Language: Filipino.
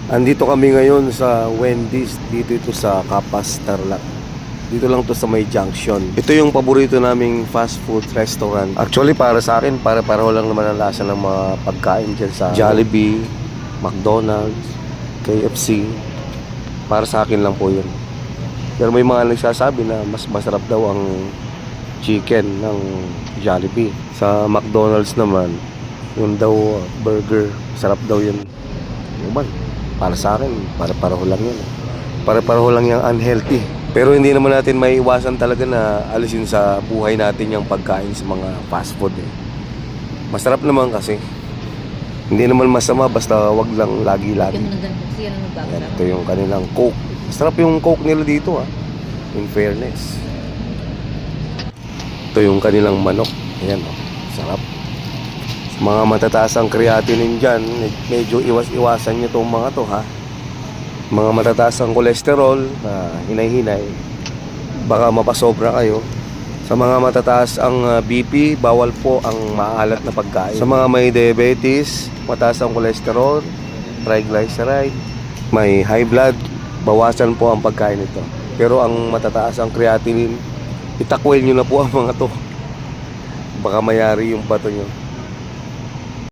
Andito kami ngayon sa Wendy's, dito ito sa Capas, Tarlac. Dito lang to sa may junction. Ito yung paborito naming fast food restaurant. Actually para sa akin, pareho lang naman ang lasa ng mga pagkain dyan sa Jollibee, McDonald's, KFC. Para sa akin lang po yun. Pero may mga nagsasabi na mas masarap daw ang chicken ng Jollibee. Sa McDonald's naman, yung daw burger, sarap daw yun. Yung man, para sa akin, pareho lang yun. Pareho lang yung unhealthy. Pero hindi naman natin may iwasan talaga na alisin sa buhay natin yung pagkain sa mga fast food eh. Masarap naman kasi. Hindi naman masama, basta wag lang lagi-lagi. Yan, ito yung kanilang Coke. Masarap yung Coke nila dito in fairness. Ito yung kanilang manok. Ayan sarap. Mga matataas ang creatinine dyan, medyo iwas-iwasan nyo itong mga to Mga matataas ang kolesterol na hinay-hinay, baka mapasobra kayo. Sa mga matataas ang BP, bawal po ang maalat na pagkain. Sa mga may diabetes, mataas ang kolesterol, triglyceride, may high blood, bawasan po ang pagkain nito. Pero ang matataas ang creatinine, itakwil nyo na po ang mga to. Baka mayari yung bato nyo.